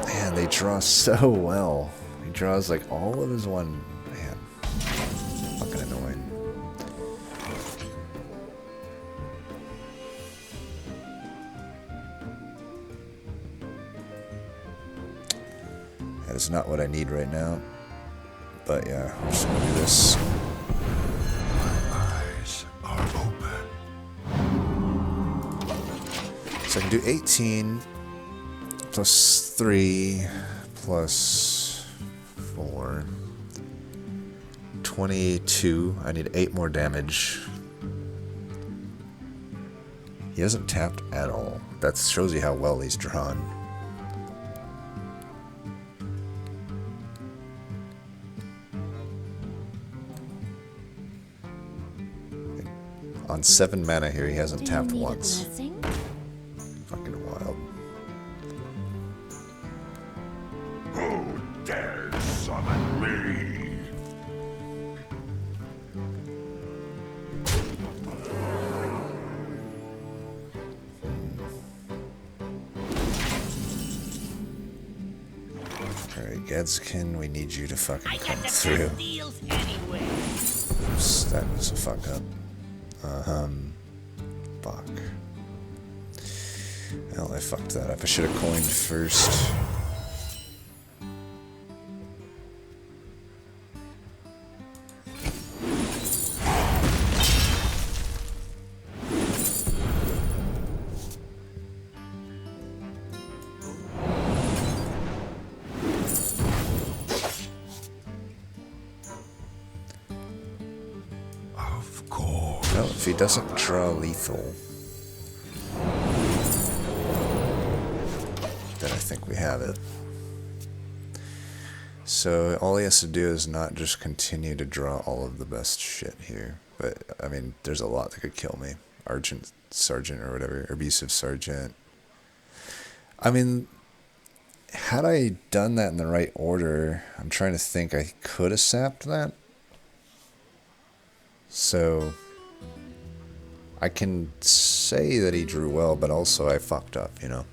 Speaker 1: man, they draw so well. He draws like all of his one. Man, fucking annoying. That is not what I need right now. But yeah, I'm just gonna do this.
Speaker 3: Eyes are open.
Speaker 1: So I can do 18 plus 3 plus 4. 22. I need 8 more damage. He hasn't tapped at all. That shows you how well he's drawn. On 7 mana here, he hasn't tapped once. Fucking wild.
Speaker 3: Who dares summon me?
Speaker 1: Alright, Gedzekin, we need you to fucking
Speaker 6: I
Speaker 1: come
Speaker 6: got the
Speaker 1: through.
Speaker 6: best deals anyway.
Speaker 1: Oops, that was a fuck up. Fuck. Well, I fucked that up. I should have coined first.
Speaker 3: Of course.
Speaker 1: Well, if he doesn't draw lethal, then I think we have it. So all he has to do is not just continue to draw all of the best shit here. But, I mean, there's a lot that could kill me. Argent Sergeant or whatever. Abusive Sergeant. I mean, had I done that in the right order, I'm trying to think, I could have sapped that. So I can say that he drew well, but also I fucked up, you know.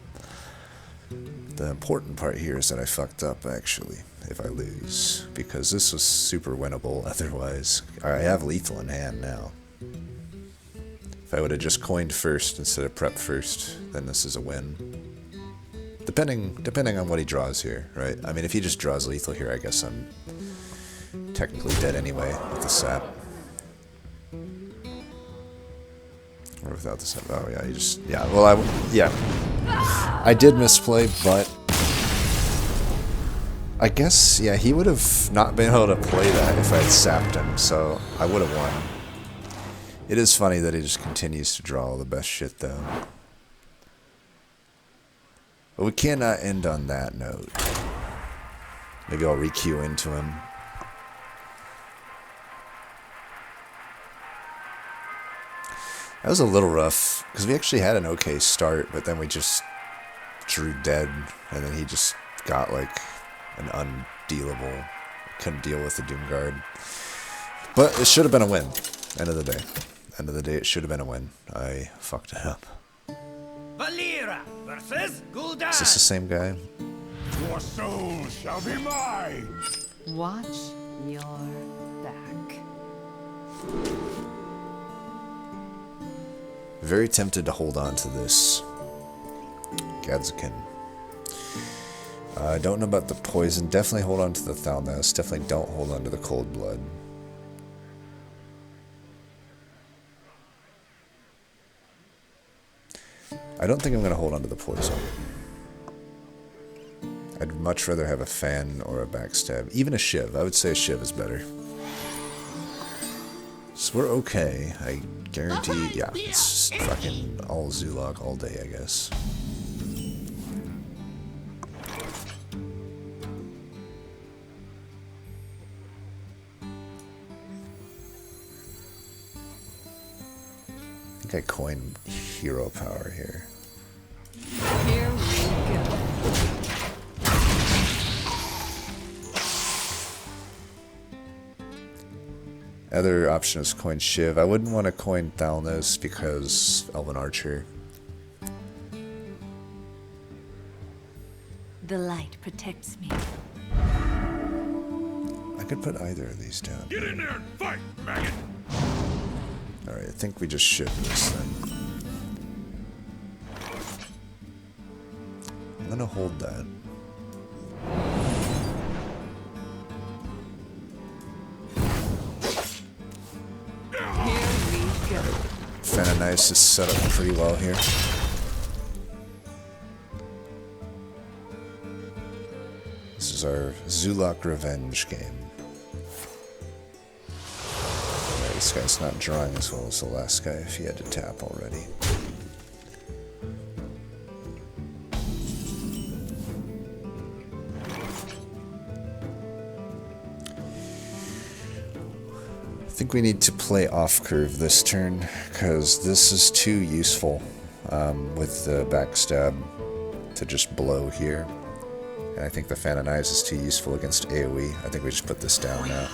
Speaker 1: The important part here is that I fucked up, actually, if I lose, because this was super winnable otherwise. I have lethal in hand now. If I would have just coined first instead of prep first, then this is a win. Depending on what he draws here, right? I mean, if he just draws lethal here, I guess I'm technically dead anyway with the sap. Or without the sap. Oh yeah, you just, yeah. Well, I did misplay, but I guess, yeah, he would have not been able to play that if I had sapped him, so I would have won. It is funny that he just continues to draw all the best shit, though. But we cannot end on that note. Maybe I'll re-queue into him. That was a little rough, because we actually had an okay start, but then we just drew dead, and then he just got, like, an undealable, couldn't deal with the Doomguard. But it should have been a win, end of the day. End of the day, it should have been a win. I fucked it up.
Speaker 4: Valera versus Gul'dan.
Speaker 1: Is this the same guy?
Speaker 3: Your soul shall be mine.
Speaker 2: Watch your back.
Speaker 1: Very tempted to hold on to this Gedzekin. I don't know about the poison. Definitely hold on to the Thalnos. Definitely don't hold on to the Cold Blood. I don't think I'm going to hold on to the poison. I'd much rather have a fan or a backstab. Even a shiv. I would say a shiv is better. So we're okay. I guarantee. Yeah, it's just fucking all Zulok all day, I guess. I think I coined hero power here.
Speaker 2: Here we go.
Speaker 1: Other option is coin Shiv. I wouldn't want to coin Thalnos because Elven Archer.
Speaker 2: The light protects me.
Speaker 1: I could put either of these down.
Speaker 3: Get in there and fight, maggot!
Speaker 1: Alright, I think we just Shiv this then. I'm gonna hold that.
Speaker 2: Here we go.
Speaker 1: Fenanice is set up pretty well here. This is our Zulok revenge game. Alright, this guy's not drawing as well as the last guy if he had to tap already. I think we need to play off curve this turn because this is too useful with the backstab to just blow here. And I think the Fan and Eyes is too useful against AoE. I think we just put this down now.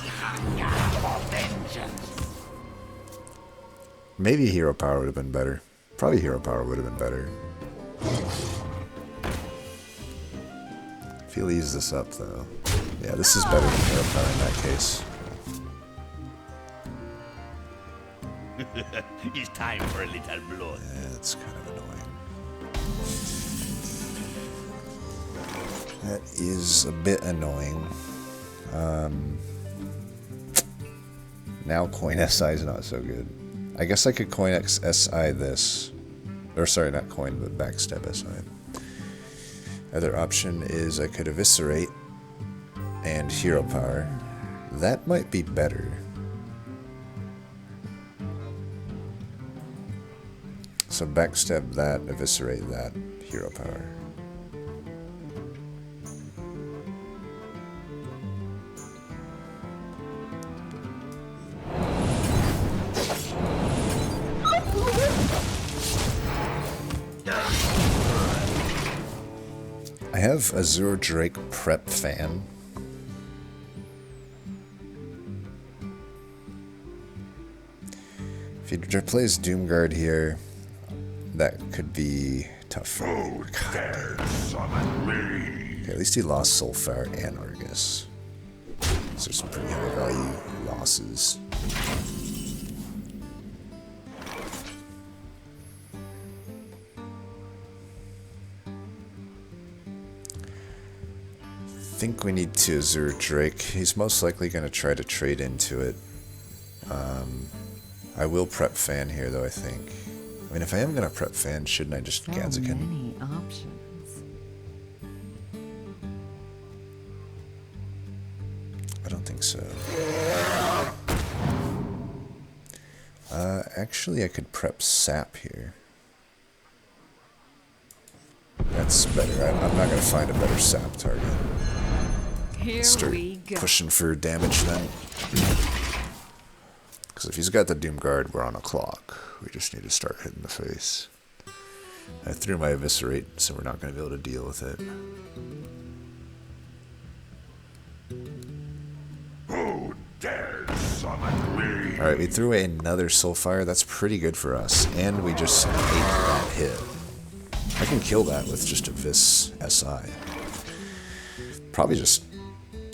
Speaker 1: Maybe Hero Power would have been better. Probably Hero Power would have been better. If he leaves this up though. Yeah, this is better than Hero Power in that case.
Speaker 6: It's time for a little blood.
Speaker 1: Yeah, it's kind of annoying. That is a bit annoying. Now coin SI is not so good. I guess I could coin SI this. Or sorry, not coin, but backstab SI. Other option is I could eviscerate and hero power. That might be better. So backstab that, eviscerate that, hero power. I have Azure Drake Prep Fan. If he plays Doomguard here, that could be tough for me. Okay, at least he lost Soulfire and Argus. So some pretty high value losses. I think we need to Azure Drake. He's most likely going to try to trade into it. I will prep Fan here though, I think. I mean, if I am going to prep Fan, shouldn't I just
Speaker 2: So
Speaker 1: Ganzikin?
Speaker 2: many options.
Speaker 1: I don't think so. Actually, I could prep Sap here. That's better. I'm not going to find a better Sap target.
Speaker 2: Here
Speaker 1: Start
Speaker 2: we go.
Speaker 1: pushing for damage then. Because if he's got the Doomguard, we're on a clock. We just need to start hitting the face. I threw my Eviscerate, so we're not going to be able to deal with it.
Speaker 3: Who dares summon me?
Speaker 1: Alright, we threw away another Soulfire. That's pretty good for us. And we just ate that hit. I can kill that with just a Vis SI. Probably just...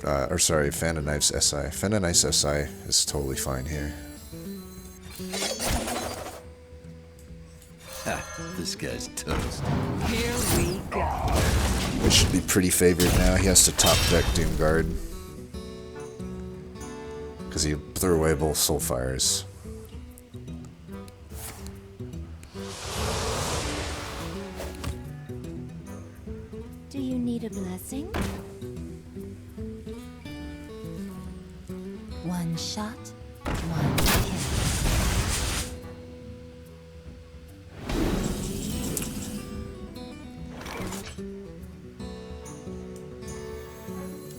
Speaker 1: or sorry, Fan of Knife's SI. Fan of Knife's SI is totally fine here.
Speaker 6: This guy's toast.
Speaker 2: Here we go.
Speaker 1: We should be pretty favored now. He has to top deck Doomguard. Because he threw away both Soulfires.
Speaker 2: Do you need a blessing? One shot, one kill.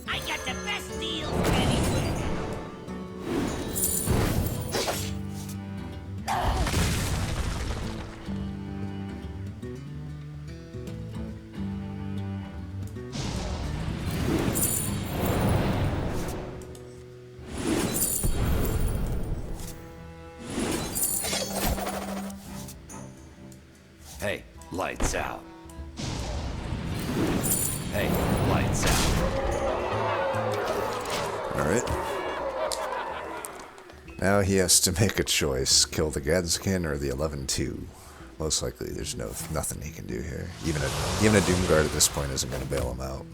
Speaker 4: I got the best deals anywhere.
Speaker 6: Hey, lights out. Hey, lights out.
Speaker 1: Alright. Now he has to make a choice. Kill the Gadskin or the 11-2. Most likely there's nothing he can do here. Even a Doomguard at this point isn't going to bail him out.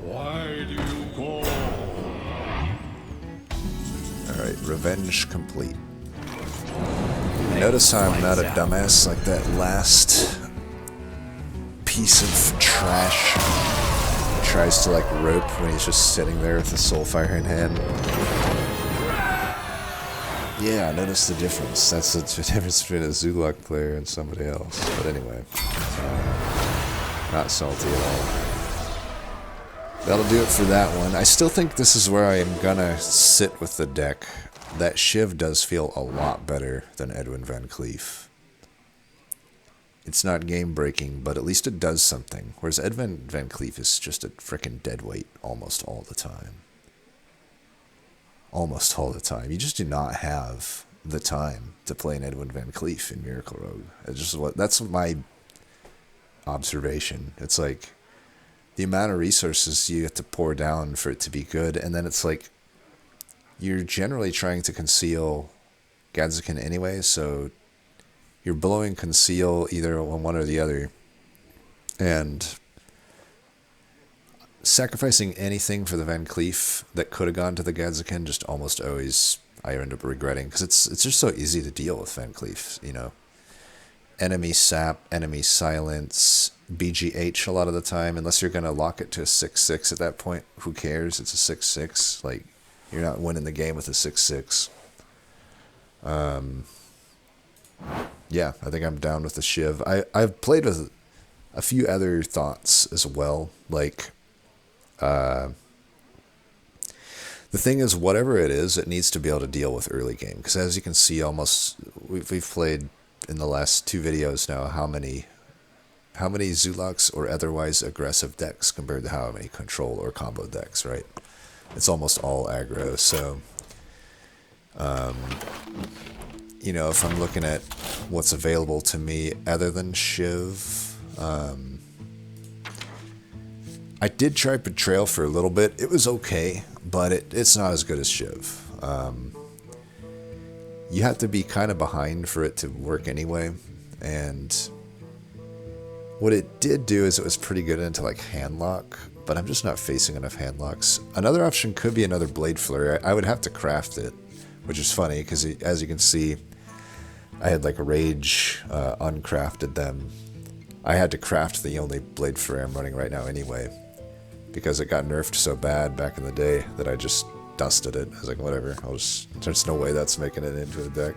Speaker 3: Why do you call?
Speaker 1: Alright, revenge complete. Notice how I'm not a dumbass like that last piece of trash he tries to like rope when he's just sitting there with the Soulfire in hand. Yeah, notice the difference. That's the difference between a Zulok player and somebody else. But anyway, not salty at all. That'll do it for that one. I still think this is where I am gonna sit with the deck. That Shiv does feel a lot better than Edwin Van Cleef. It's not game breaking, but at least it does something. Whereas Edwin Van Cleef is just a frickin' deadweight almost all the time. Almost all the time. You just do not have the time to play an Edwin Van Cleef in Miracle Rogue. That's my observation. It's like the amount of resources you have to pour down for it to be good, and then it's like you're generally trying to conceal Gadzakin anyway, so you're blowing conceal either on one or the other, and sacrificing anything for the Van Cleef that could have gone to the Gadzakin just almost always I end up regretting, because it's just so easy to deal with Van Cleef, you know. Enemy sap, enemy silence, BGH a lot of the time, unless you're going to lock it to a 6-6 at that point. Who cares? It's a 6-6. Like, you're not winning the game with a 6-6. Yeah, I think I'm down with the Shiv. I've played with a few other thoughts as well. Like, the thing is, whatever it is, it needs to be able to deal with early game. Because as you can see, we've played in the last 2 videos now how many Zuloks or otherwise aggressive decks compared to how many control or combo decks, right? It's almost all aggro. So, you know, if I'm looking at what's available to me other than Shiv, I did try Betrayal for a little bit. It was okay, but it's not as good as Shiv. You have to be kind of behind for it to work anyway, and what it did do is it was pretty good into like handlock, but I'm just not facing enough handlocks. Another option could be another Blade Flurry. I would have to craft it, which is funny because as you can see, I had like a Rage, uncrafted them. I had to craft the only Blade Flurry I'm running right now anyway, because it got nerfed so bad back in the day that I just dusted it. I was like, whatever, there's no way that's making it into a deck.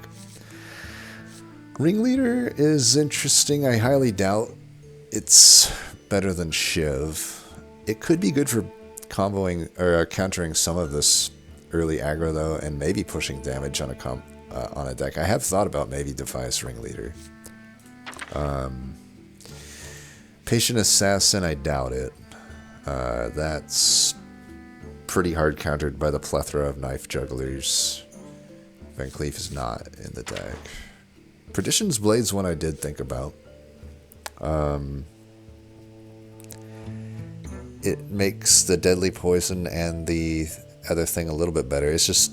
Speaker 1: Ringleader is interesting. I highly doubt it's better than Shiv. It could be good for comboing or countering some of this early aggro though, and maybe pushing damage on a deck. I have thought about maybe Defias Ringleader. Patient Assassin, I doubt it. That's pretty hard countered by the plethora of knife jugglers. Van Cleef is not in the deck. Perdition's Blade's one I did think about. It makes the deadly poison and the other thing a little bit better. It's just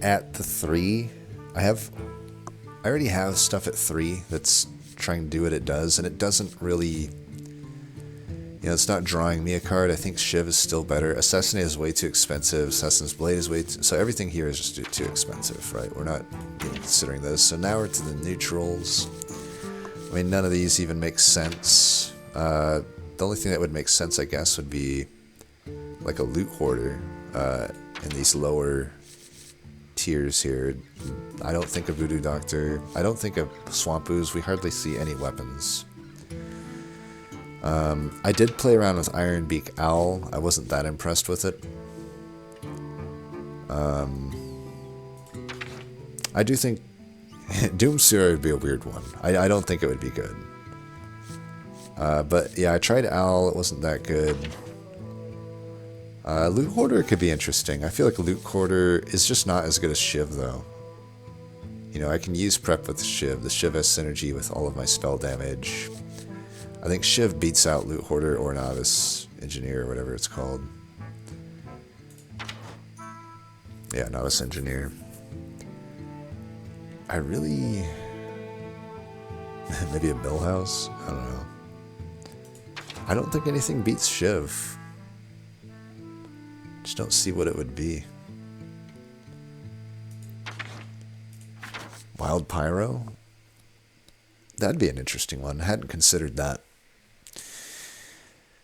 Speaker 1: at the 3. I already have stuff at 3 that's trying to do what it does, and it doesn't really You know, it's not drawing me a card. I think Shiv is still better. Assassinate is way too expensive. Assassin's Blade is way too... So everything here is just too expensive, right? We're not considering those. So now we're to the neutrals. I mean, none of these even make sense. The only thing that would make sense, I guess, would be like a loot hoarder in these lower tiers here. I don't think of Voodoo Doctor. I don't think of Swamp Ooze. We hardly see any weapons. I did play around with Ironbeak Owl. I wasn't that impressed with it. I do think Doomsayer would be a weird one. I don't think it would be good. But yeah, I tried Owl. It wasn't that good. Loot Hoarder could be interesting. I feel like Loot Hoarder is just not as good as Shiv, though. You know, I can use Prep with the Shiv. The Shiv has synergy with all of my spell damage. I think Shiv beats out Loot Hoarder or Novice Engineer, or whatever it's called. Yeah, Novice Engineer. I really... Maybe a Millhouse? I don't know. I don't think anything beats Shiv. Just don't see what it would be. Wild Pyro? That'd be an interesting one. I hadn't considered that.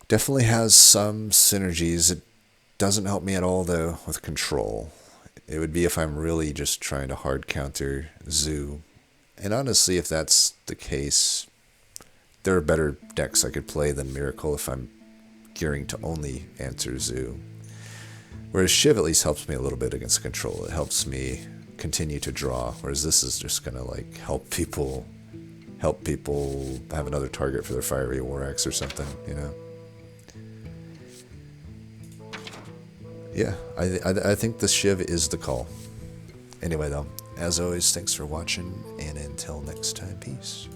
Speaker 1: Definitely has some synergies. It doesn't help me at all, though, with control. It would be if I'm really just trying to hard counter Zoo. And honestly, if that's the case, there are better decks I could play than Miracle if I'm gearing to only answer Zoo. Whereas Shiv at least helps me a little bit against control. It helps me continue to draw, whereas this is just gonna like help people have another target for their Fiery War Axe or something, you know. Yeah, I think the Shiv is the call. Anyway, though, as always, thanks for watching, and until next time, peace.